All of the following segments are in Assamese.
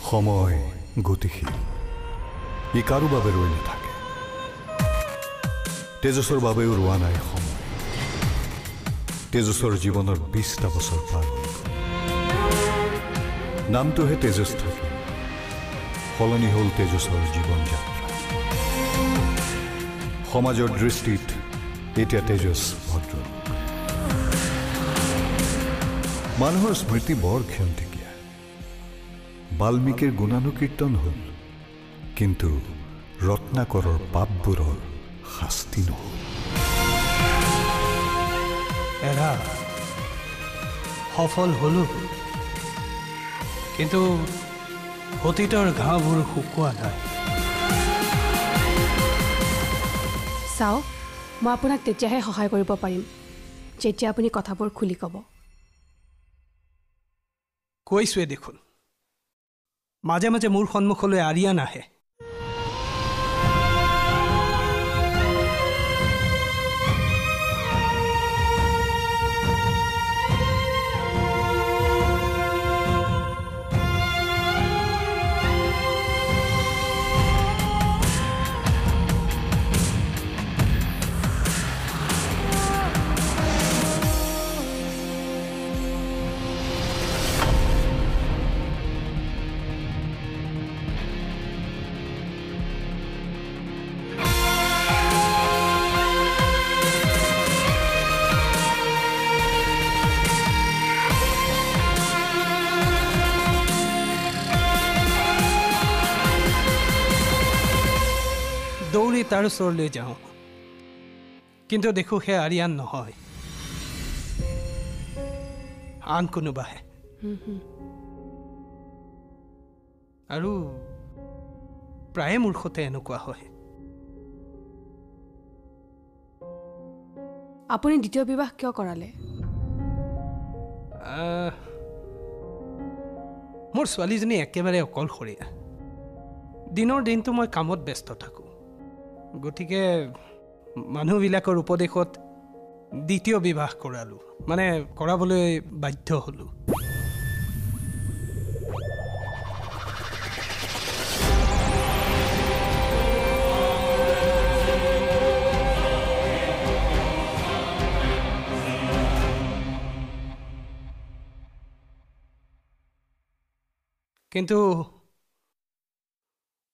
সময় গতিশীল ই কাৰো বাবে ৰৈ নাথাকে তেজছৰ বাবেও ৰোৱা নাই সময় তেজছৰ জীৱনৰ 20টা বছৰ পাৰ হ'ল নামটোহে তেজছ থাকে সলনি হ'ল তেজছৰ জীৱন যাত্ৰা সমাজৰ দৃষ্টিত এতিয়া তেজছ ভদ্ৰ মানুহৰ স্মৃতি বৰ ক্ষন্তিকীয়া বাল্মীকিৰ গুণানুকীৰ্তন হ'ল কিন্তু ৰত্নাকৰৰ পাপবোৰৰ শাস্তি নহ'ল এৰা সফল হলো কিন্তু অতীতৰ ঘাঁবোৰ শুকোৱা নাই চাও মই আপোনাক তেতিয়াহে সহায় কৰিব পাৰিম যেতিয়া আপুনি কথাবোৰ খুলি ক'ব কৈছোৱে দেখোন মাজে মাজে মোৰ সন্মুখলৈ আৰিয়ান আহে দৌৰি তাৰ ওচৰলৈ যাওঁ কিন্তু দেখো সে আৰিয়ান নহয় আন কোনোবাহে আৰু প্ৰায়ে মোৰ সতে এনেকুৱা হয় আপুনি দ্বিতীয় বিবাহ কিয় কৰালে মোৰ ছোৱালীজনী একেবাৰে অকলশৰীয়া দিনৰ দিনটো মই কামত ব্যস্ত থাকোঁ গতিকে মানুহবিলাকৰ উপদেশত দ্বিতীয় বিবাহ কৰালোঁ মানে কৰাবলৈ বাধ্য হ'লোঁ কিন্তু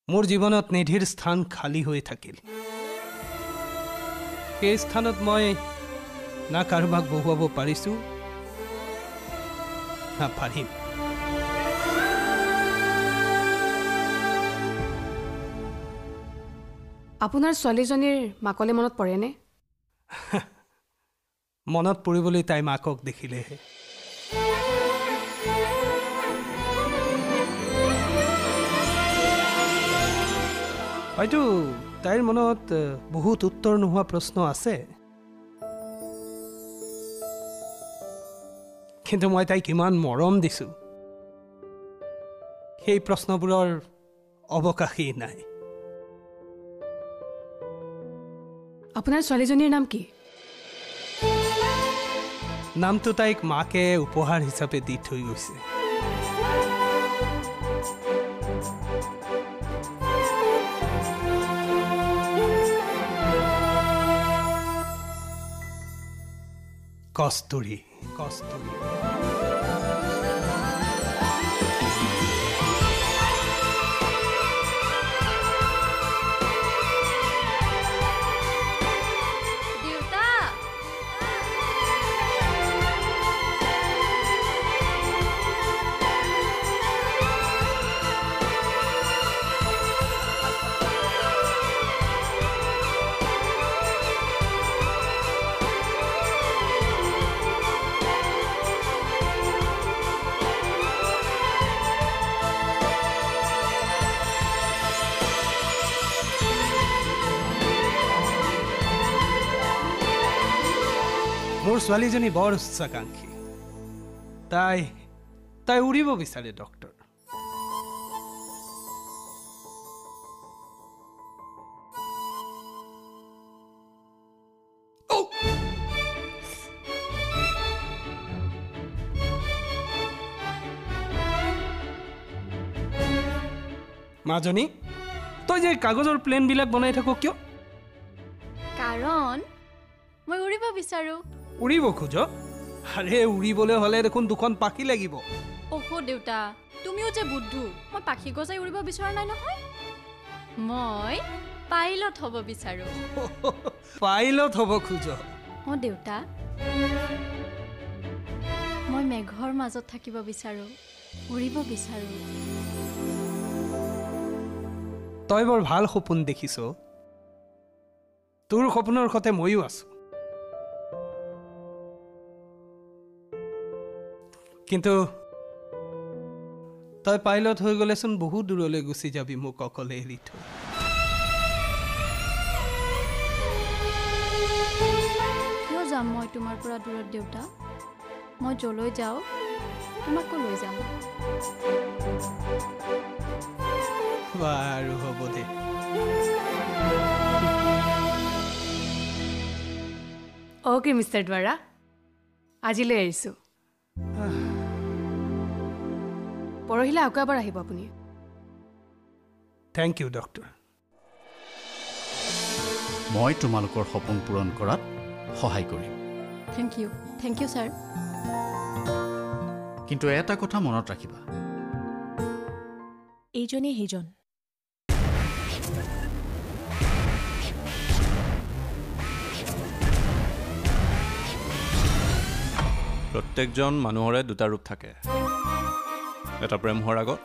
মোৰ জীৱনত নিধিৰ স্থান খালী হৈ থাকিল সেই স্থানত মই না কাৰোবাক বহুৱাব পাৰিছোঁ না পাৰিম আপোনাৰ ছোৱালীজনীৰ মাকলে মনত পৰেনে মনত পৰিবলৈ তাই মাকক দেখিলেহে হয়তো তাইৰ মনত বহুত উত্তৰ নোহোৱা প্ৰশ্ন আছে কিন্তু মই তাইক কিমান মৰম দিছোঁ সেই প্ৰশ্নবোৰৰ অৱকাশই নাই আপোনাৰ ছোৱালীজনীৰ নাম কি নামটো তাইক মাকে উপহাৰ হিচাপে দি থৈ গৈছে কস্তুৰী কস্তুৰী মোৰ ছোৱালীজনী বৰ উচ্চাকাংক্ষী তাই উৰিব বিচাৰে ডক্টৰ মাজনী তই যে কাগজৰ প্লেনবিলাক বনাই থাক কিয় কাৰণ মই উৰিব বিচাৰো উৰিব খোজ আৰে উৰিবলৈ হ'লে দেখোন দুখন পাখি লাগিব ওহো দেউতা তুমিও যে বুদ্ধু মই পাখি গজাই উৰিব বিচৰা নাই নহয় মই পাইলট হ'ব বিচাৰো পাইলট হ'ব খোজ অ দেউতা মই মেঘৰ মাজত থাকিব বিচাৰো উৰিব বিচাৰো তই বৰ ভাল সপোন দেখিছ তোৰ সপোনৰ সতে ময়ো আছো কিন্তু তই পাইলট হৈ গ'লেচোন বহু দূৰলৈ গুচি যাবি মোক অকলে এৰি থৈ কিয় যাম মই তোমাৰ পৰা দূৰত দেউতা মই যলৈ যাওঁ তোমাকো লৈ যাম বাৰু হ'ব দে অ'কে মিষ্টাৰ দ্বাৰা আজিলৈ আহিছোঁ পৰহিলৈ আকৌ এবাৰ আহিব আপুনি থেংক ইউ ডক্টৰ মই তোমালোকৰ সপোন পূৰণ কৰাত সহায় কৰিম থেংক ইউ ছাৰ কিন্তু এটা কথা মনত ৰাখিবা এইজনেই সেইজন প্ৰত্যেকজন মানুহৰে দুটা ৰূপ থাকে এটা প্ৰেম হোৱাৰ আগত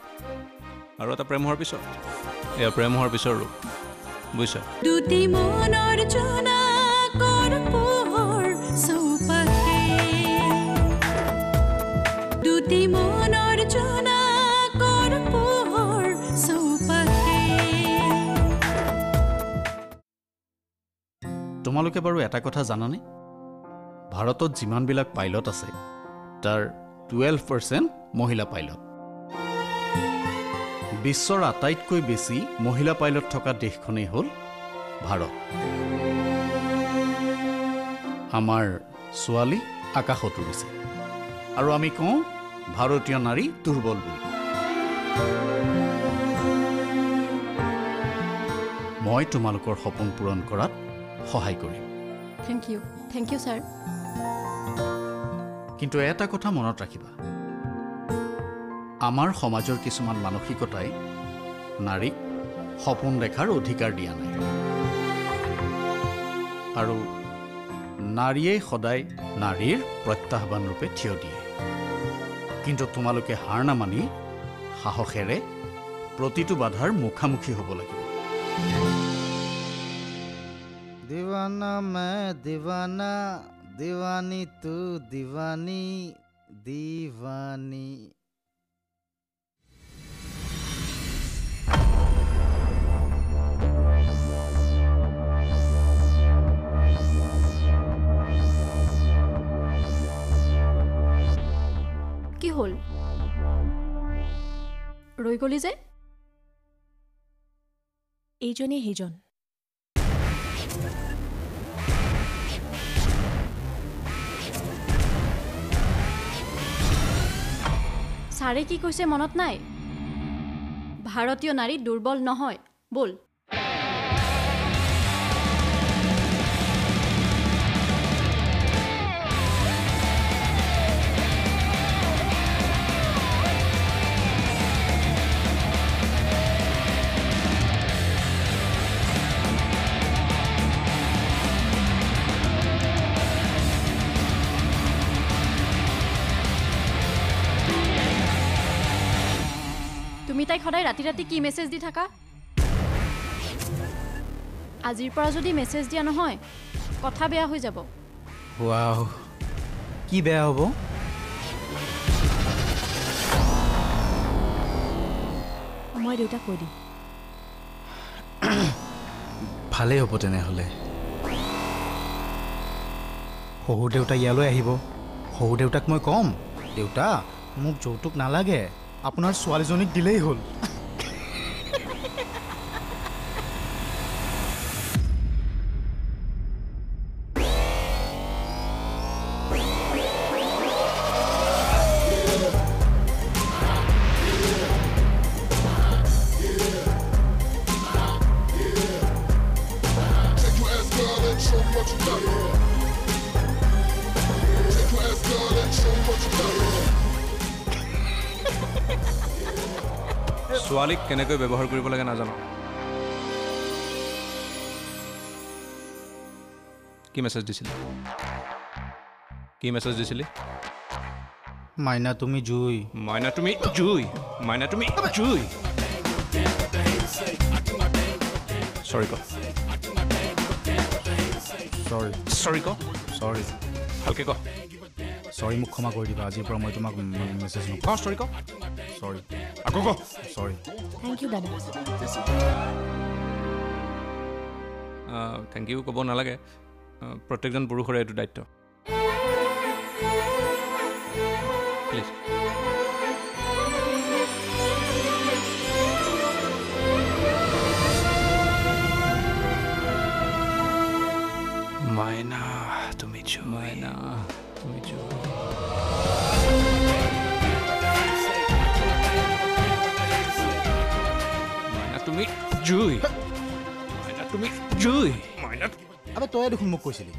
আৰু এটা প্ৰেম হোৱাৰ পিছত এয়া প্ৰেম হোৱাৰ পিছৰ ৰূপ বুজিছা দুটি মনৰ জোনাকৰ পোহৰ চৌপাশে দুটি মনৰ জোনাকৰ পোহৰ চৌপাশে তোমালোকে বাৰু এটা কথা জানানে ভাৰতত যিমানবিলাক পাইলট আছে তাৰ 12% মহিলা পাইলট বিশ্বৰ আটাইতকৈ বেছি মহিলা পাইলট থকা দেশখনেই হ'ল ভাৰত আমাৰ ছোৱালী আকাশত উৰিছে আৰু আমি কওঁ ভাৰতীয় নাৰী দুৰ্বল বুলি মই তোমালোকৰ সপোন পূৰণ কৰাত সহায় কৰিম থেংক ইউ ছাৰ কিন্তু এটা কথা মনত ৰাখিবা আমাৰ সমাজৰ কিছুমান মানসিকতাই নাৰীক সপোন দেখাৰ অধিকাৰ দিয়া নাই আৰু নাৰীয়ে সদায় নাৰীৰ প্ৰত্যাহ্বান ৰূপে থিয় দিয়ে কিন্তু তোমালোকে হাৰ নামানি সাহসেৰে প্ৰতিটো বাধাৰ মুখামুখি হ'ব লাগিব दीवाना मैं दीवाना दीवानी तू दीवानी दीवानी কি হ'ল ৰৈ গলি যে এইজনেই সেইজন ছাৰে কি কৈছে মনত নাই ভাৰতীয় নাৰী দুৰ্বল নহয় বল তুমি তাইক সদায় ৰাতি ৰাতি কি মেছেজ দি থাকা আজিৰ পৰা যদি মেছেজ দিয়া নহয় কথা বেয়া হৈ যাব वाओ কি বেয়া হ'ব মই দেউতাক কৈ দিম ভালেই হ'ব তেনেহ'লে শহু দেউতা ইয়ালৈ আহিব শহু দেউতাক মই ক'ম দেউতা মোক যৌতুক নালাগে আপোনাৰ ছোৱালীজনীক দিলেই হ'ল ছোৱালীক কেনেকৈ ব্যৱহাৰ কৰিব লাগে নাজানো কি মেছেজ দিছিলি মাইনা তুমি জুই মাইনা তুমি জুই চৰি ক ভালকে ক চৰি মোক ক্ষমা কৰি দিবা আজিৰ পৰা মই তোমাক মেছেজ নকৰোঁ চৰি ক চৰি আকৌ ক চৰি থেংক ইউ দাদা থেংক ইউ ক'ব নালাগে প্ৰত্যেকজন পুৰুষৰে এইটো দায়িত্ব প্লিজ মাইনা তুমি জুই আবে তয়ে দেখোন মোক কৈছিলি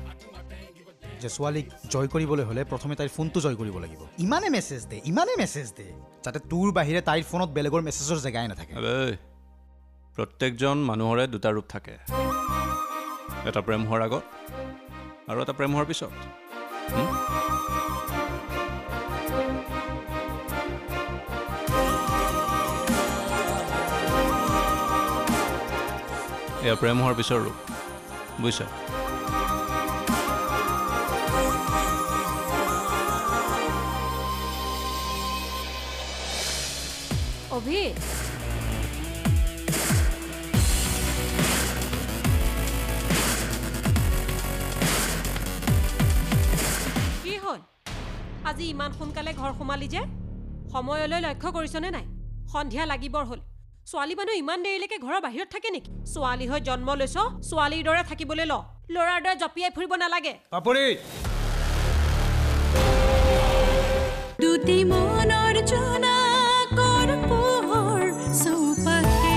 যে ছোৱালীক জয় কৰিবলৈ হ'লে প্ৰথমে তাইৰ ফোনটো জয় কৰিব লাগিব ইমানে মেছেজ দে যাতে তোৰ বাহিৰে তাইৰ ফোনত বেলেগৰ মেছেজৰ জেগাই নাথাকে প্ৰত্যেকজন মানুহৰে দুটা ৰূপ থাকে এটা প্ৰেম হোৱাৰ আগত আৰু এটা প্ৰেম হোৱাৰ পিছত এয়া প্ৰেম হোৱাৰ পিছৰ ৰূপ বুজিছা অভি কি হ'ল আজি ইমান সোনকালে ঘৰ সোমালি যে সময়লৈ লক্ষ্য কৰিছনে নাই সন্ধিয়া লাগিবৰ হ'ল ছোৱালী মানুহ ইমান দেৰিলৈকে ঘৰৰ বাহিৰত থাকে নেকি ছোৱালী হৈ জন্ম লৈছ ছোৱালীৰ দৰে থাকিবলৈ ল ল'ৰাৰ দৰে জঁপিয়াই ফুৰিব নালাগে পাপৰি দুটি মনৰ জোনাকৰ পোহৰ চৌপাশে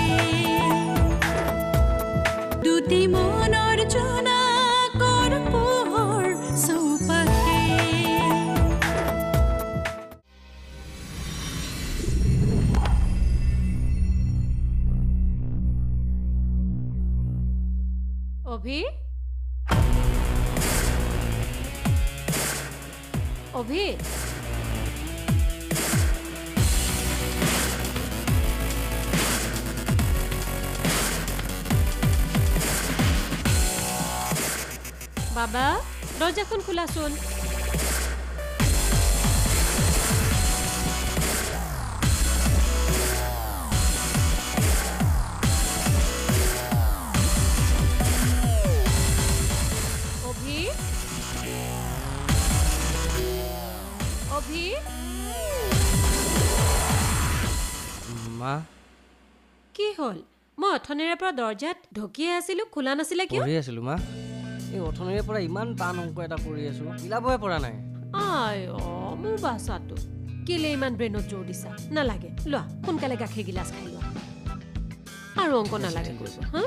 দুটি মনৰ জোনাকৰ পোহৰ চৌপাশে অভি বাবা দৰজাখন খোলাচোন মা কি হল মই অথনেৰে পৰা দৰজাত ঢকিয়ে আছিলো খোলা নাছিলে কিয় পঢ়ি আছিলো মা এই অথনেৰে পৰা ইমান টান অংক এটা কৰি আছো মিলাবই পৰা নাই আয় মোৰ বাছাটো কেলে ইমান ব্ৰেইনত জোৰ দিছা নালাগে লোৱা সোনকালে গাখীৰ গিলাচ খাই লোৱা আৰু অংক নালাগে কৈছো হা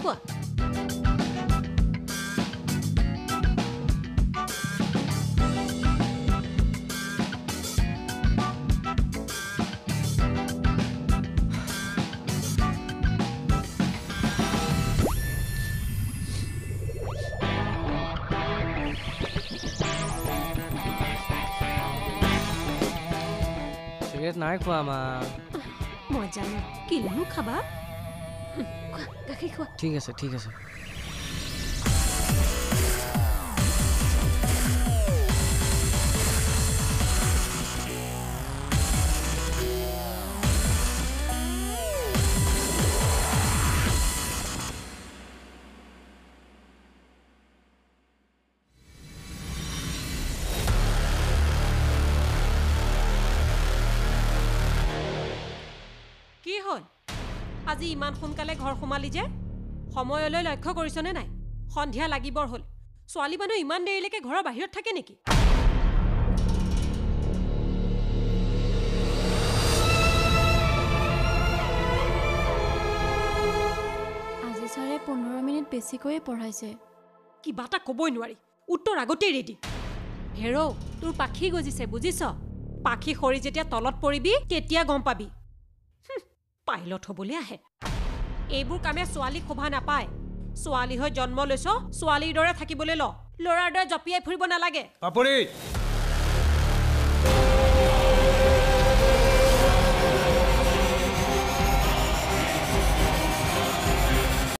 কোৱা নাই খোৱা মা মই জানো কিনো খাবা গাখীৰ খোৱা ঠিক আছে কি হল আজি ইমান সোনকালে ঘৰ সোমালি যে সময়লৈ লক্ষ্য কৰিছনে নাই সন্ধিয়া লাগিবৰ হ'ল ছোৱালী মানুহ ইমান দেৰিলৈকে ঘৰৰ বাহিৰত থাকে নেকি আজি ছাৰে 15 মিনিট বেছিকৈ পঢ়াইছে কিবা এটা ক'বই নোৱাৰি উত্তৰ আগতেই ৰেডি হেৰ' তোৰ পাখি গজিছে বুজিছ পাখি সৰি যেতিয়া তলত পৰিবি তেতিয়া গম পাবি পাইলট হ'বলৈ আহে এইবোৰ কামে ছোৱালীক শোভা নাপায় ছোৱালী হৈ জন্ম লৈছ ছোৱালীৰ দৰে থাকিবলৈ ল ল'ৰাৰ দৰে জঁপিয়াই ফুৰিব নালাগে পাপৰি